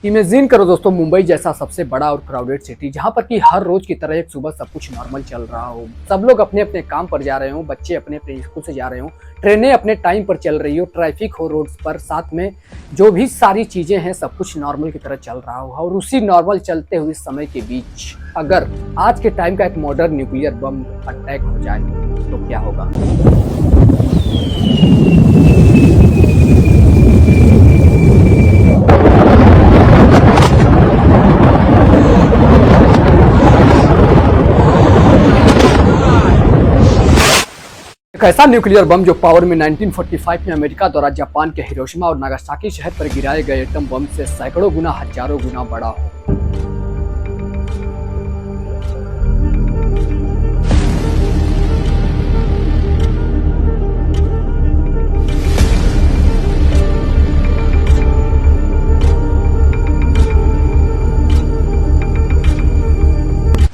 Imagine करो दोस्तों, मुंबई जैसा सबसे बड़ा और क्राउडेड सिटी जहां पर कि हर रोज की तरह एक सुबह सब कुछ नॉर्मल चल रहा हो। सब लोग अपने अपने काम पर जा रहे हो, बच्चे अपने अपने स्कूल से जा रहे हो, ट्रेनें अपने टाइम पर चल रही हो, ट्रैफिक हो रोड्स पर, साथ में जो भी सारी चीजें हैं सब कुछ नॉर्मल की तरह चल रहा हो। और उसी नॉर्मल चलते हुए समय के बीच अगर आज के टाइम का एक मॉडर्न न्यूक्लियर बम अटैक हो जाए तो क्या होगा। एक ऐसा न्यूक्लियर बम जो पावर में 1945 में अमेरिका द्वारा जापान के हिरोशिमा और नागासाकी शहर पर गिराए गए एटम बम से सैकड़ों गुना हजारों गुना बड़ा हो।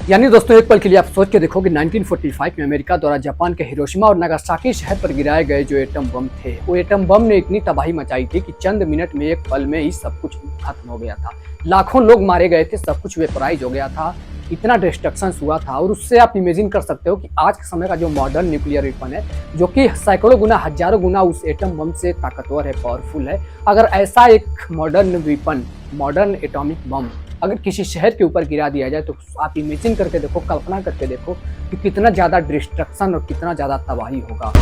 यानी दोस्तों, एक पल के लिए आप सोच के देखो कि 1945 में अमेरिका द्वारा जापान के हिरोशिमा और नागासाकी शहर पर गिराए गए जो एटम बम थे, वो एटम बम ने इतनी तबाही मचाई थी कि चंद मिनट में, एक पल में ही सब कुछ खत्म हो गया था। लाखों लोग मारे गए थे, सब कुछ वेपराइज हो गया था, इतना डिस्ट्रक्शन हुआ था। और उससे आप इमेजिन कर सकते हो कि आज के समय का जो मॉडर्न न्यूक्लियर वेपन है, जो कि सैकड़ों गुना हजारों गुना उस एटम बम से ताकतवर है, पावरफुल है, अगर ऐसा एक modern weapon, modern atomic bomb अगर किसी शहर के ऊपर गिरा दिया जाए तो आप इमेजिन करके देखो, कल्पना करके देखो कि कितना ज्यादा डिस्ट्रक्शन और कितना ज्यादा तबाही होगा।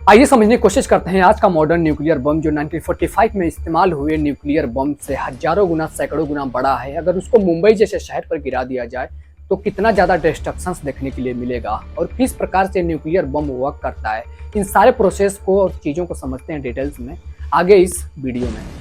आइए समझने की कोशिश करते हैं आज का मॉडर्न न्यूक्लियर बम जो 1945 में इस्तेमाल हुए न्यूक्लियर बम से हजारों गुना, सैकड़ों गुना बड़ा है। अगर उसको मुंबई जैसे शहर पर गिरा दिया जाए तो कितना ज़्यादा डिस्ट्रक्शन देखने के लिए मिलेगा और किस प्रकार से न्यूक्लियर बम वर्क करता है। इन सारे प्रोसेस को और चीज़ों को समझते हैं डिटेल्स में आगे इस वीडियो में।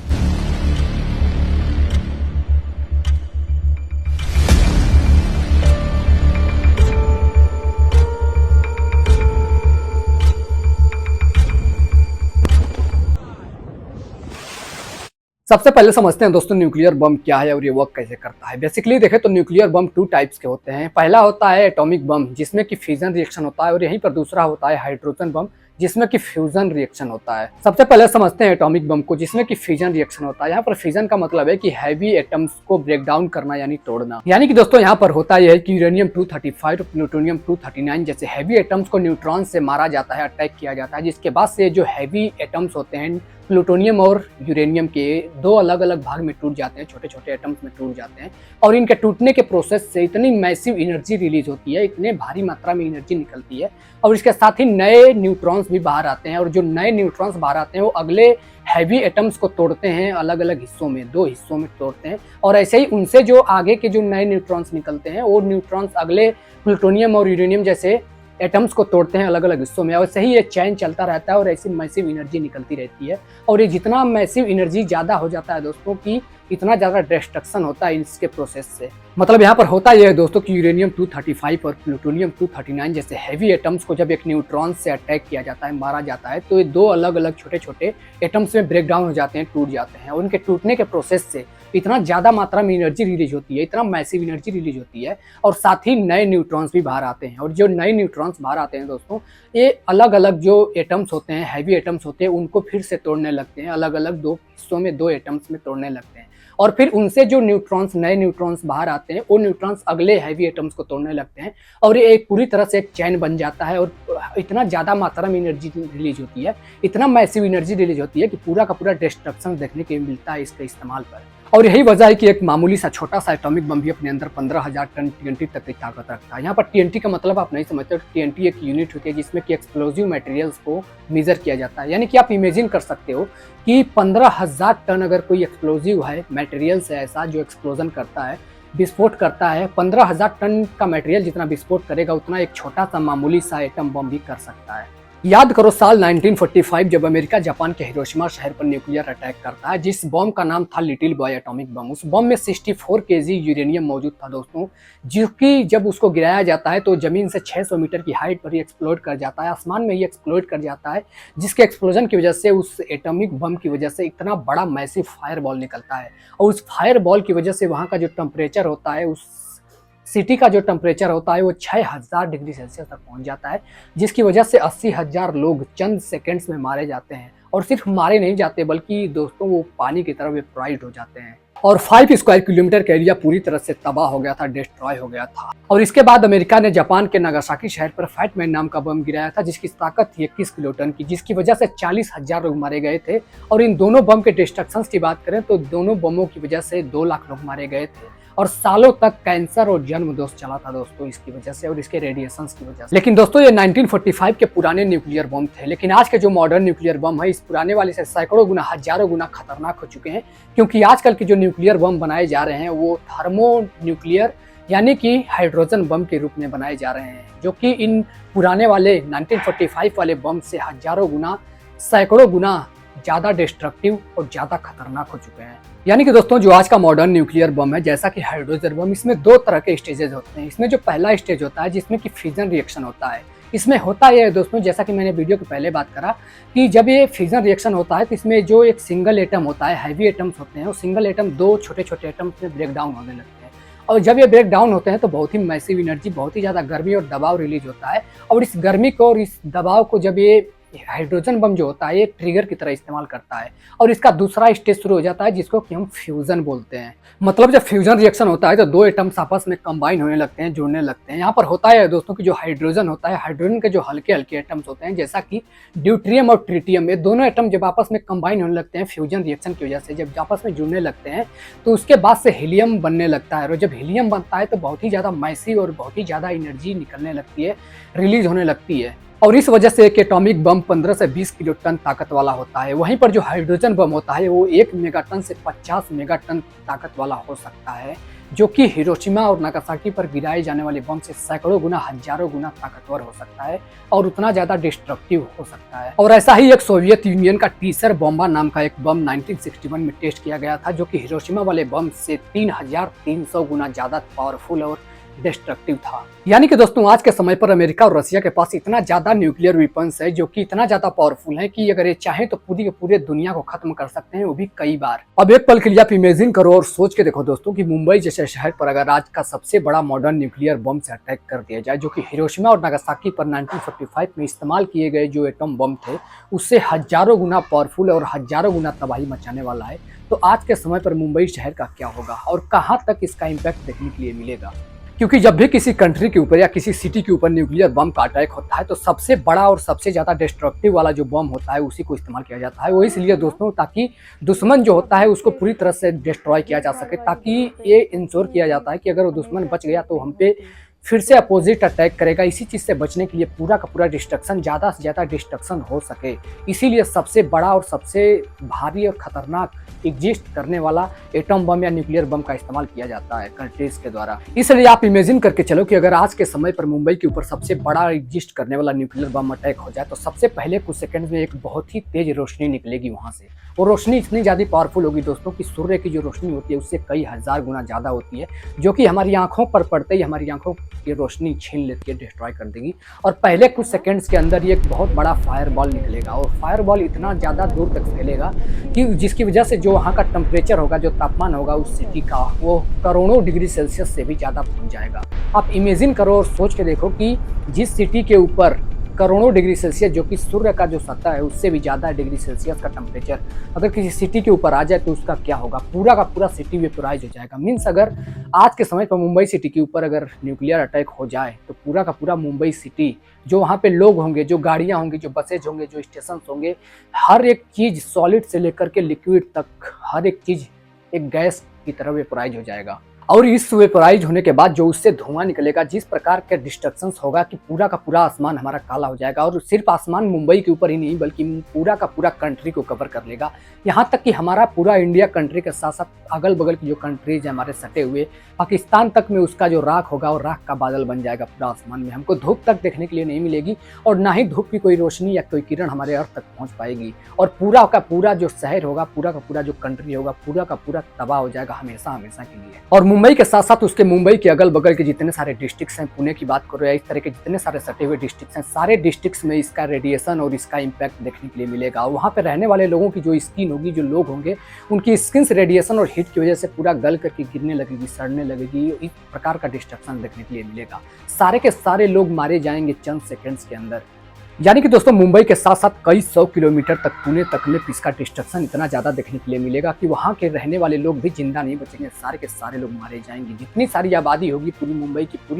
सबसे पहले समझते हैं दोस्तों, न्यूक्लियर बम क्या है और ये वर्क कैसे करता है। बेसिकली देखें तो न्यूक्लियर बम टू टाइप्स के होते हैं। पहला होता है एटॉमिक बम, जिसमें कि फ्यूजन रिएक्शन होता है, और यहीं पर दूसरा होता है हाइड्रोजन बम, जिसमें कि फ्यूजन रिएक्शन होता है। सबसे पहले समझते हैं एटॉमिक बम को, जिसमें कि फ्यूजन रिएक्शन होता है। यहाँ पर फ्यूजन का मतलब है कि हैवी एटम्स को ब्रेक डाउन करना, यानी तोड़ना। यानी कि दोस्तों यहाँ पर होता यह है कि यूरेनियम 235 और प्लूटोनियम 239 जैसे हैवी एटम्स को न्यूट्रॉन से मारा जाता है, अटैक किया जाता है, जिसके बाद से जो हैवी एटम्स होते हैं प्लूटोनियम और यूरेनियम के दो अलग अलग भाग में टूट जाते हैं, छोटे छोटे एटम्स में टूट जाते हैं। और इनके टूटने के प्रोसेस से इतनी मैसिव एनर्जी रिलीज होती है, इतने भारी मात्रा में एनर्जी निकलती है, और इसके साथ ही नए न्यूट्रॉन्स भी बाहर आते हैं। और जो नए न्यूट्रॉन्स बाहर आते हैं वो अगले हैवी एटम्स को तोड़ते हैं, अलग अलग हिस्सों में, दो हिस्सों में तोड़ते हैं। और ऐसे ही उनसे जो आगे के जो नए न्यूट्रॉन्स निकलते हैं, वो न्यूट्रॉन्स अगले प्लूटोनियम और यूरेनियम जैसे एटम्स को तोड़ते हैं अलग अलग हिस्सों में। और सही ये चैन चलता रहता है और ऐसी मैसिव एनर्जी निकलती रहती है। और ये जितना मैसिव एनर्जी ज़्यादा हो जाता है दोस्तों कि इतना ज़्यादा डिस्ट्रक्शन होता है इसके प्रोसेस से। मतलब यहाँ पर होता यह है दोस्तों कि यूरेनियम 235 और प्लूटोनियम 239 जैसे हैवी एटम्स को जब एक न्यूट्रॉन से अटैक किया जाता है, मारा जाता है, तो ये दो अलग अलग छोटे छोटे एटम्स में ब्रेक डाउन हो जाते हैं, टूट जाते हैं। और उनके टूटने के प्रोसेस से इतना ज़्यादा मात्रा में एनर्जी रिलीज होती है, इतना मैसिव एनर्जी रिलीज होती है, और साथ ही नए न्यूट्रॉन्स भी बाहर आते हैं। और जो नए न्यूट्रॉन्स बाहर आते हैं दोस्तों, ये अलग अलग जो एटम्स होते हैं, हैवी एटम्स होते हैं, उनको फिर से तोड़ने लगते हैं, अलग अलग दो हिस्सों में, दो एटम्स में तोड़ने लगते हैं। और फिर उनसे जो न्यूट्रॉन्स, नए न्यूट्रॉन्स बाहर आते हैं, वो न्यूट्रॉन्स अगले हैवी एटम्स को तोड़ने लगते हैं। और ये एक पूरी तरह से एक चैन बन जाता है। और इतना ज़्यादा मात्रा में एनर्जी रिलीज होती है, इतना मैसिव एनर्जी रिलीज होती है कि पूरा का पूरा डिस्ट्रक्शन देखने के मिलता है इसके इस्तेमाल पर। और यही वजह है कि एक मामूली सा छोटा सा एटॉमिक बम भी अपने अंदर 15,000 टन TNT तक की ताकत रखता है। यहाँ पर TNT का मतलब आप नहीं समझते। TNT एक यूनिट होती है जिसमें कि एक्सप्लोजिव मटेरियल्स को मेजर किया जाता है। यानी कि आप इमेजिन कर सकते हो कि 15,000 टन अगर कोई एक्सप्लोजिव है, मटेरियल्स है ऐसा जो एक्सप्लोजन करता है, विस्फोट करता है, 15,000 टन का मटेरियल जितना विस्फोट करेगा उतना एक छोटा सा मामूली सा एटम बम भी कर सकता है। याद करो साल 1945 जब अमेरिका जापान के हिरोशिमा शहर पर न्यूक्लियर अटैक करता है, जिस बम का नाम था लिटिल बॉय एटॉमिक बम। उस बम में 64 केजी यूरेनियम मौजूद था दोस्तों, जो कि जब उसको गिराया जाता है तो जमीन से 600 मीटर की हाइट पर ही एक्सप्लोड कर जाता है, आसमान में ही एक्सप्लोड कर जाता है, जिसके एक्सप्लोजन की वजह से उस एटॉमिक बम की वजह से इतना बड़ा मैसिव फायर बॉल निकलता है। और उस फायर बॉल की वजह से वहाँ का जो टेम्परेचर होता है, उस सिटी का जो टेम्परेचर होता है वो 6000 डिग्री सेल्सियस तक पहुंच जाता है, जिसकी वजह से 80,000 लोग चंद सेकंड्स में मारे जाते हैं। और सिर्फ मारे नहीं जाते बल्कि दोस्तों वो पानी की तरह वेपोराइज हो जाते हैं। और 5 स्क्वायर किलोमीटर का एरिया पूरी तरह से तबाह हो गया था, डिस्ट्रॉय हो गया था। और इसके बाद अमेरिका ने जापान के नागासाकी शहर पर फैटमैन नाम का बम गिराया था, जिसकी ताकत थी 21 किलोटन की, जिसकी वजह से 40,000 लोग मारे गए थे। और इन दोनों बम के डिस्ट्रक्शंस की बात करें तो दोनों बमों की वजह से 2 लाख लोग मारे गए थे। और सालों तक कैंसर और जन्म दोष चला था दोस्तों इसकी वजह से और इसके रेडिएशंस की वजह से। लेकिन दोस्तों ये 1945 के पुराने न्यूक्लियर बम थे, लेकिन आज के जो मॉडर्न न्यूक्लियर बम है इस पुराने वाले से सैकड़ों गुना, हजारों गुना खतरनाक हो चुके हैं। क्योंकि आजकल के जो न्यूक्लियर बम बनाए जा रहे हैं वो थर्मो न्यूक्लियर यानी कि हाइड्रोजन बम के रूप में बनाए जा रहे हैं, जो कि इन पुराने वाले 1945 वाले बम से हजारों गुना, सैकड़ों गुना ज्यादा डिस्ट्रक्टिव और ज्यादा खतरनाक हो चुके हैं। यानी कि दोस्तों जो आज का मॉडर्न न्यूक्लियर बम है, जैसा कि हाइड्रोजन बम, इसमें 2 तरह के स्टेजेस होते हैं। इसमें जो पहला स्टेज होता है जिसमें कि फिजन रिएक्शन होता है, इसमें होता यह है दोस्तों, जैसा कि मैंने वीडियो के पहले बात करा कि जब ये फिजन रिएक्शन होता है तो इसमें जो एक सिंगल एटम होता है, हैवी एटम्स होते हैं, वो सिंगल एटम 2 छोटे छोटे एटम्स में ब्रेक डाउन होने लगते हैं। और जब ये ब्रेक डाउन होते हैं तो बहुत ही मैसिव एनर्जी, बहुत ही ज़्यादा गर्मी और दबाव रिलीज होता है। और इस गर्मी को और इस दबाव को जब ये हाइड्रोजन बम जो होता है ये ट्रिगर की तरह इस्तेमाल करता है और इसका दूसरा स्टेज शुरू हो जाता है जिसको कि हम फ्यूजन बोलते हैं। मतलब जब फ्यूजन रिएक्शन होता है तो 2 एटम्स आपस में कंबाइन होने लगते हैं, जुड़ने लगते हैं। यहाँ पर होता है दोस्तों कि जो हाइड्रोजन होता है, हाइड्रोजन के जो हल्के हल्के एटम्स होते हैं जैसा कि ड्यूट्रियम और ट्रिटियम, ये दोनों एटम जब आपस में कंबाइन होने लगते हैं फ्यूजन रिएक्शन की वजह से, जब आपस में जुड़ने लगते हैं तो उसके बाद से हीलियम बनने लगता है। और जब हीलियम बनता है तो बहुत ही ज़्यादा मैसिव और बहुत ही ज़्यादा एनर्जी निकलने लगती है, रिलीज होने लगती है। और इस वजह से एक एटॉमिक बम 15 से 20 किलोटन ताकत वाला होता है। वहीं पर जो हाइड्रोजन बम होता है वो 1 मेगाटन से 50 मेगाटन ताकत वाला हो सकता है, जो कि हिरोशिमा और नागासाकी पर गिराए जाने वाले बम से सैकड़ों गुना, हजारों गुना ताकतवर हो सकता है और उतना ज्यादा डिस्ट्रक्टिव हो सकता है। और ऐसा ही एक सोवियत यूनियन का टीसर बॉम्बा नाम का एक बम 1961 में टेस्ट किया गया था, जो कि हिरोशिमा वाले बम से 3300 गुना ज्यादा पावरफुल और डिस्ट्रक्टिव था। यानी कि दोस्तों आज के समय पर अमेरिका और रशिया के पास इतना ज्यादा न्यूक्लियर वेपन्स है जो कि इतना ज्यादा पावरफुल है कि अगर ये चाहे तो पूरी के पूरे दुनिया को खत्म कर सकते हैं, वो भी कई बार। अब एक पल के लिए आप इमेजिन करो और सोच के देखो दोस्तों कि मुंबई जैसे शहर पर अगर आज का सबसे बड़ा मॉडर्न न्यूक्लियर बम से अटैक कर दिया जाए, जो कि हिरोशिमा और नागासाकी पर 1945 में इस्तेमाल किए गए जो एटम बम थे उससे हजारों गुना पावरफुल और हजारों गुना तबाही मचाने वाला है, तो आज के समय पर मुंबई शहर का क्या होगा और कहाँ तक इसका इम्पैक्ट देखने के लिए मिलेगा। क्योंकि जब भी किसी कंट्री के ऊपर या किसी सिटी के ऊपर न्यूक्लियर बम का अटैक होता है तो सबसे बड़ा और सबसे ज़्यादा डिस्ट्रक्टिव वाला जो बम होता है उसी को इस्तेमाल किया जाता है। वो इसलिए दोस्तों ताकि दुश्मन जो होता है उसको पूरी तरह से डिस्ट्रॉय किया जा सके, ताकि ये इंश्योर किया जाता है कि अगर वो दुश्मन बच गया तो हम पे फिर से अपोजिट अटैक करेगा। इसी चीज़ से बचने के लिए पूरा का पूरा डिस्ट्रक्शन, ज़्यादा से ज़्यादा डिस्ट्रक्शन हो सके, इसीलिए सबसे बड़ा और सबसे भारी और खतरनाक एग्जिस्ट करने वाला एटम बम या न्यूक्लियर बम का इस्तेमाल किया जाता है कंट्रीज के द्वारा। इसलिए आप इमेजिन करके चलो कि अगर आज के समय पर मुंबई के ऊपर सबसे बड़ा एग्जिस्ट करने वाला न्यूक्लियर बम अटैक हो जाए तो सबसे पहले कुछ सेकंड में एक बहुत ही तेज रोशनी निकलेगी वहां से। वो रोशनी इतनी ज़्यादा पावरफुल होगी दोस्तों कि सूर्य की जो रोशनी होती है उससे कई हजार गुना ज़्यादा होती है, जो कि हमारी आंखों पर पड़ते ही हमारी आंखों की रोशनी छीन लेती है, डिस्ट्रॉय कर देगी। और पहले कुछ सेकंड्स के अंदर ये एक बहुत बड़ा फायर बॉल निकलेगा और फायर बॉल इतना ज़्यादा दूर तक फैलेगा कि जिसकी वजह से जो वहाँ का टेम्परेचर होगा, जो तापमान होगा उस सिटी का, वो करोड़ों डिग्री सेल्सियस से भी ज़्यादा पहुँच जाएगा। आप इमेजिन करो और सोच के देखो कि जिस सिटी के ऊपर करोड़ों डिग्री सेल्सियस, जो कि सूर्य का जो सतह है उससे भी ज़्यादा डिग्री सेल्सियस का टेम्परेचर अगर किसी सिटी के ऊपर आ जाए तो उसका क्या होगा, पूरा का पूरा सिटी वेपोराइज हो जाएगा। मीन्स अगर आज के समय पर मुंबई सिटी के ऊपर अगर न्यूक्लियर अटैक हो जाए तो पूरा का पूरा मुंबई सिटी, जो वहाँ पे लोग होंगे, जो गाड़ियाँ होंगी, जो बसेज होंगे, जो स्टेशन होंगे, हर एक चीज़ सॉलिड से लेकर के लिक्विड तक हर एक चीज़ एक गैस की तरह वेपोराइज हो जाएगा। और इस वेपराइज होने के बाद जो उससे धुआं निकलेगा, जिस प्रकार के डिस्ट्रक्शंस होगा कि पूरा का पूरा आसमान हमारा काला हो जाएगा। और सिर्फ आसमान मुंबई के ऊपर ही नहीं बल्कि पूरा का पूरा कंट्री को कवर कर लेगा। यहाँ तक कि हमारा पूरा इंडिया कंट्री के साथ साथ अगल बगल की जो कंट्रीज है हमारे सटे हुए, पाकिस्तान तक में उसका जो राख होगा और राख का बादल बन जाएगा पूरा आसमान में। हमको धूप तक देखने के लिए नहीं मिलेगी और ना ही धूप की कोई रोशनी या कोई किरण हमारे अर्थ तक पहुंच पाएगी। और पूरा का पूरा जो शहर होगा, पूरा का पूरा जो कंट्री होगा, पूरा का पूरा तबाह हो जाएगा हमेशा हमेशा के लिए। और मुंबई के साथ साथ उसके मुंबई के अगल बगल के जितने सारे डिस्ट्रिक्ट्स हैं, पुणे की बात करो या इस तरह के जितने सारे सटे हुए डिस्ट्रिक्ट्स हैं, सारे डिस्ट्रिक्ट्स में इसका रेडिएशन और इसका इम्पैक्ट देखने के लिए मिलेगा। और वहाँ पे रहने वाले लोगों की जो स्किन होगी, जो लोग होंगे, उनकी स्किन से रेडिएशन और हीट की वजह से पूरा गल करके गिरने लगेगी, सड़ने लगेगी। इस प्रकार का डिस्ट्रक्शन देखने के लिए मिलेगा। सारे के सारे लोग मारे जाएंगे चंद सेकेंड्स के अंदर। यानी कि दोस्तों मुंबई के साथ साथ कई 100 किलोमीटर तक पुणे तक में इसका डिस्ट्रक्शन इतना ज़्यादा देखने के लिए मिलेगा कि वहाँ के रहने वाले लोग भी जिंदा नहीं बचेंगे। सारे के सारे लोग मारे जाएंगे। जितनी सारी आबादी होगी पूरी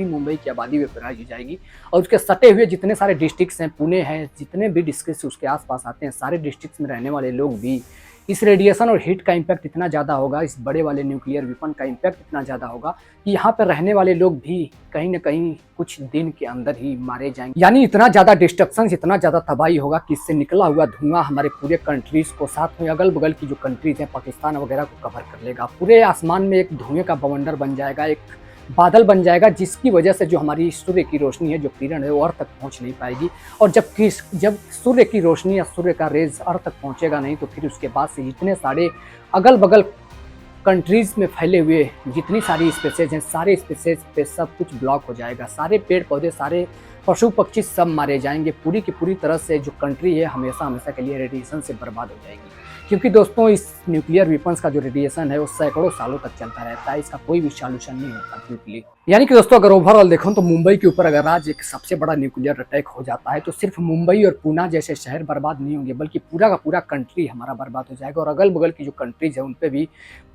मुंबई की आबादी वेपराइज हो जाएगी। और उसके सटे हुए जितने सारे डिस्ट्रिक्ट्स हैं, पुणे हैं, जितने भी डिस्ट्रिक्ट्स उसके आसपास आते हैं, सारे डिस्ट्रिक्ट्स में रहने वाले लोग भी इस रेडिएशन और हीट का इम्पैक्ट इतना ज़्यादा होगा, इस बड़े वाले न्यूक्लियर वेपन का इम्पैक्ट इतना ज़्यादा होगा कि यहाँ पर रहने वाले लोग भी कहीं ना कहीं कुछ दिन के अंदर ही मारे जाएंगे। यानी इतना ज़्यादा डिस्ट्रक्शन, इतना ज़्यादा तबाही होगा कि इससे निकला हुआ धुआं हमारे पूरे कंट्रीज़ को, साथ में अगल बगल की जो कंट्रीज़ हैं, पाकिस्तान वगैरह को कवर कर लेगा। पूरे आसमान में एक धुएँ का बवंडर बन जाएगा, एक बादल बन जाएगा, जिसकी वजह से जो हमारी सूर्य की रोशनी है, जो किरण है, वो अर्थ तक पहुंच नहीं पाएगी। और जब सूर्य की रोशनी या सूर्य का रेज अर्थ तक पहुंचेगा नहीं, तो फिर उसके बाद से जितने सारे अगल बगल कंट्रीज़ में फैले हुए जितनी सारी स्पेसेज हैं, सारे स्पेसेज पे सब कुछ ब्लॉक हो जाएगा। सारे पेड़ पौधे, सारे पशु पक्षी सब मारे जाएंगे। पूरी की पूरी तरह से जो कंट्री है हमेशा हमेशा के लिए रेडिएशन से बर्बाद हो जाएगी। क्योंकि दोस्तों इस न्यूक्लियर वेपन्स का जो रेडिएशन है वो सैकड़ों सालों तक चलता रहता है। इसका कोई भी सॉल्यूशन नहीं होता क्विकली। यानी कि दोस्तों अगर ओवरऑल देखो तो मुंबई के ऊपर अगर आज एक सबसे बड़ा न्यूक्लियर अटैक हो जाता है तो सिर्फ मुंबई और पुणे जैसे शहर बर्बाद नहीं होंगे, बल्कि पूरा का पूरा कंट्री हमारा बर्बाद हो जाएगा। और अगल बगल की जो कंट्रीज है उन पर भी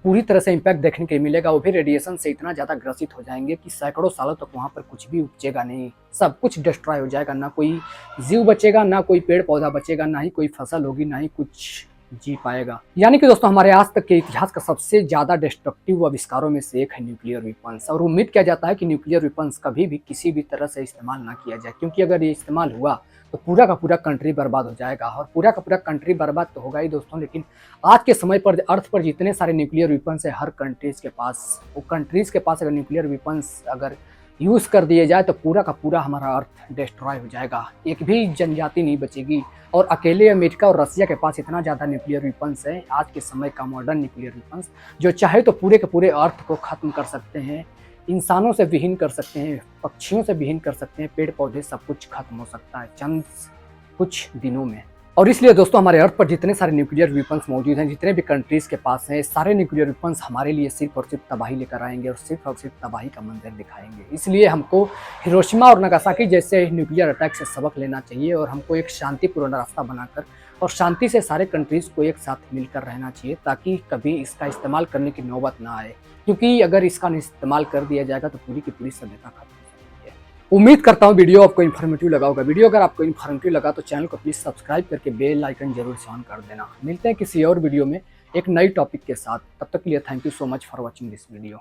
पूरी तरह से इम्पैक्ट देखने के मिलेगा। वो भी रेडिएशन से इतना ज़्यादा ग्रसित हो जाएंगे कि सैकड़ों सालों तक वहाँ पर कुछ भी उपजेगा नहीं, सब कुछ डिस्ट्रॉय हो जाएगा। ना कोई जीव बचेगा, ना कोई पेड़ पौधा बचेगा, ना ही कोई फसल होगी, ना ही कुछ जी पाएगा। यानी कि दोस्तों हमारे आज तक के इतिहास का सबसे ज्यादा डिस्ट्रक्टिव आविष्कारों में से एक है न्यूक्लियर वेपन्स। और उम्मीद किया जाता है कि न्यूक्लियर वेपन्स कभी भी किसी भी तरह से इस्तेमाल ना किया जाए, क्योंकि अगर ये इस्तेमाल हुआ तो पूरा का पूरा कंट्री बर्बाद हो जाएगा। और पूरा का पूरा कंट्री बर्बाद तो होगा ही दोस्तों, लेकिन आज के समय पर अर्थ पर जितने सारे न्यूक्लियर वेपन्स है हर कंट्रीज के पास, वो कंट्रीज के पास अगर न्यूक्लियर वेपन्स अगर यूज़ कर दिए जाए तो पूरा का पूरा हमारा अर्थ डिस्ट्रॉय हो जाएगा। एक भी जनजाति नहीं बचेगी। और अकेले अमेरिका और रसिया के पास इतना ज़्यादा न्यूक्लियर वेपन्स है, आज के समय का मॉडर्न न्यूक्लियर वेपन्स, जो चाहे तो पूरे के पूरे अर्थ को ख़त्म कर सकते हैं, इंसानों से विहीन कर सकते हैं, पक्षियों से विहीन कर सकते हैं, पेड़ पौधे सब कुछ खत्म हो सकता है चंद कुछ दिनों में। और इसलिए दोस्तों हमारे अर्थ पर जितने सारे न्यूक्लियर वेपन्स मौजूद हैं, जितने भी कंट्रीज़ के पास हैं, सारे न्यूक्लियर वेपन्स हमारे लिए सिर्फ और सिर्फ तबाही लेकर आएंगे और सिर्फ तबाही का मंजर दिखाएंगे। इसलिए हमको हिरोशिमा और नागासाकी जैसे न्यूक्लियर अटैक से सबक लेना चाहिए और हमको एक शांतिपूर्ण रास्ता बनाकर और शांति से सारे कंट्रीज़ को एक साथ मिलकर रहना चाहिए, ताकि कभी इसका इस्तेमाल करने की नौबत ना आए। क्योंकि अगर इसका इस्तेमाल कर दिया जाएगा तो पूरी की पूरी सभ्यता खत्म। उम्मीद करता हूँ वीडियो आपको इन्फॉर्मेटिव लगा होगा। वीडियो अगर आपको इन्फॉर्मेटिव लगा तो चैनल को प्लीज़ सब्सक्राइब करके बेल आइकन जरूर से ऑन कर देना। मिलते हैं किसी और वीडियो में एक नई टॉपिक के साथ। तब तक के लिए thank you so much for watching this video.